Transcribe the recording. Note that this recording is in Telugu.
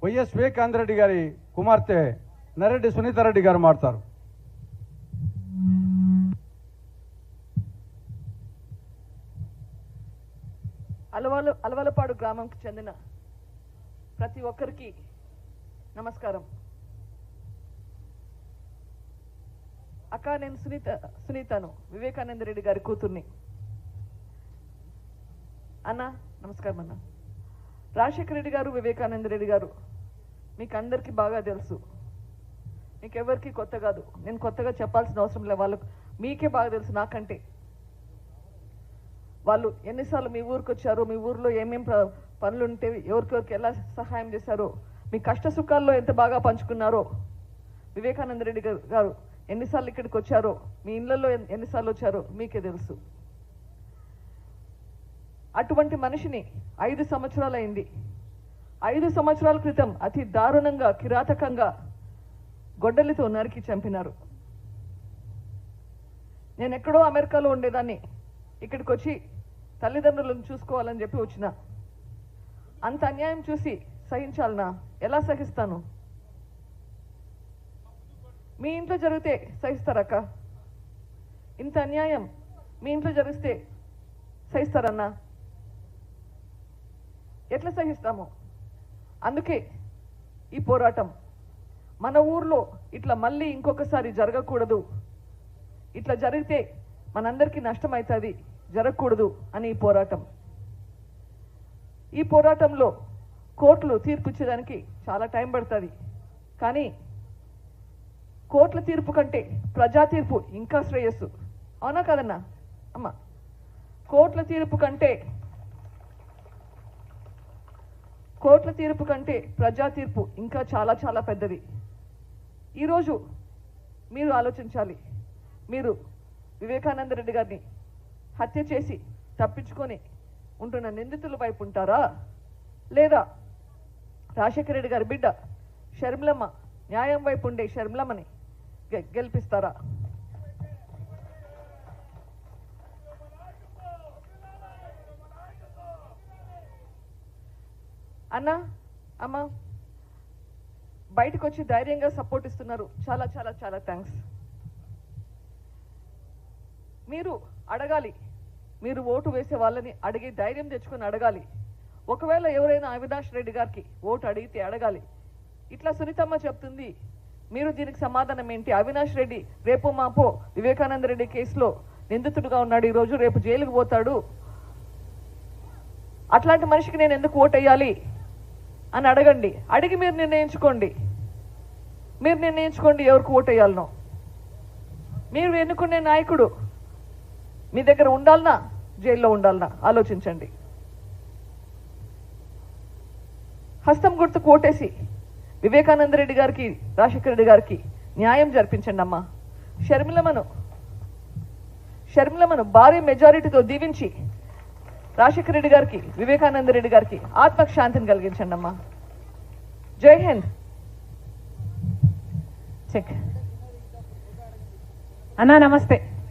వైఎస్ వివేకానంద రెడ్డి గారి కుమార్తె నరెడ్డి సునీతారెడ్డి గారు మాట్లాడతారు. అలవలపాడు గ్రామంకి చెందిన ప్రతి ఒక్కరికి నమస్కారం. అక్క, నేను సునీతను, వివేకానంద రెడ్డి గారి కూతుర్ని. అన్న నమస్కారం. అన్న రాజశేఖర రెడ్డి గారు, వివేకానంద రెడ్డి గారు మీకు అందరికీ బాగా తెలుసు. మీకెవరికి కొత్త కాదు, నేను కొత్తగా చెప్పాల్సిన అవసరం లేదు. వాళ్ళకు మీకే బాగా తెలుసు నాకంటే. వాళ్ళు ఎన్నిసార్లు మీ ఊరికి వచ్చారో, మీ ఊర్లో ఏమేం పనులు ఉంటే ఎవరికెవరికి ఎలా సహాయం చేశారో, మీ కష్ట సుఖాల్లో ఎంత బాగా పంచుకున్నారో, వివేకానంద రెడ్డి గారు ఎన్నిసార్లు ఇక్కడికి వచ్చారో, మీ ఇళ్లలో ఎన్నిసార్లు వచ్చారో మీకే తెలుసు. అటువంటి మనిషిని 5 సంవత్సరాలు అయింది. 5 సంవత్సరాల క్రితం అతి దారుణంగా, కిరాతకంగా గొడ్డలితో నరికి చంపినారు. నేను ఎక్కడో అమెరికాలో ఉండేదాన్ని, ఇక్కడికి వచ్చి తల్లిదండ్రులను చూసుకోవాలని చెప్పి వచ్చిన. అంత అన్యాయం చూసి సహించాలనా? ఎలా సహిస్తాను? మీ ఇంట్లో జరిగితే సహిస్తారక్క? ఇంత అన్యాయం మీ ఇంట్లో జరిగితే సహిస్తారన్నా? ఎట్లా సహిస్తాము? అందుకే ఈ పోరాటం. మన ఊర్లో ఇట్లా మళ్ళీ ఇంకొకసారి జరగకూడదు, ఇట్లా జరిగితే మనందరికీ నష్టం అవుతుంది, జరగకూడదు అని ఈ పోరాటం. ఈ పోరాటంలో కోర్టులు తీర్పు ఇచ్చేదానికి చాలా టైం పడుతుంది. కానీ కోర్టుల తీర్పు కంటే ప్రజా తీర్పు ఇంకా శ్రేయస్సు. అవునా కదన్నా అమ్మ? కోర్టుల తీర్పు కంటే ప్రజా తీర్పు ఇంకా చాలా చాలా పెద్దది. ఈరోజు మీరు ఆలోచించాలి. మీరు వివేకానంద రెడ్డి గారిని హత్య చేసి తప్పించుకొని ఉంటున్న నిందితుల వైపు ఉంటారా, లేదా రాజశేఖర రెడ్డి గారి బిడ్డ షర్మిలమ్మ, న్యాయం వైపు ఉండే షర్మిలమ్మని గెలిపిస్తారా? అన్న, అమ్మ, బయటకు వచ్చి ధైర్యంగా సపోర్ట్ ఇస్తున్నారు. చాలా చాలా చాలా థ్యాంక్స్. మీరు అడగాలి, మీరు ఓటు వేసే వాళ్ళని అడిగి ధైర్యం తెచ్చుకొని అడగాలి. ఒకవేళ ఎవరైనా అవినాష్ రెడ్డి గారికి ఓటు అడిగితే అడగాలి, ఇట్లా సునీతమ్మ చెప్తుంది, మీరు దీనికి సమాధానం ఏంటి? అవినాష్ రెడ్డి రేపు మాపో వివేకానంద రెడ్డి కేసులో నిందితుడుగా ఉన్నాడు, ఈరోజు రేపు జైలుకు పోతాడు, అట్లాంటి మనిషికి నేను ఎందుకు ఓటు వేయాలి అని అడగండి. అడిగి మీరు నిర్ణయించుకోండి ఎవరికి ఓటు వేయాలనో. మీరు ఎన్నుకునే నాయకుడు మీ దగ్గర ఉండాలనా, జైల్లో ఉండాలనా ఆలోచించండి. హస్తం గుర్తుకు ఓటేసి వివేకానంద రెడ్డి గారికి, రాజశేఖర రెడ్డి గారికి న్యాయం జరిపించండి అమ్మా. షర్మిలమ్మను భారీ మెజారిటీతో దీవించి రాజశేఖర రెడ్డి గారికి, వివేకానంద రెడ్డి గారికి ఆత్మకు శాంతిని కలిగించండి అమ్మా. జై హింద్. చెక్ అన్నా, నమస్తే.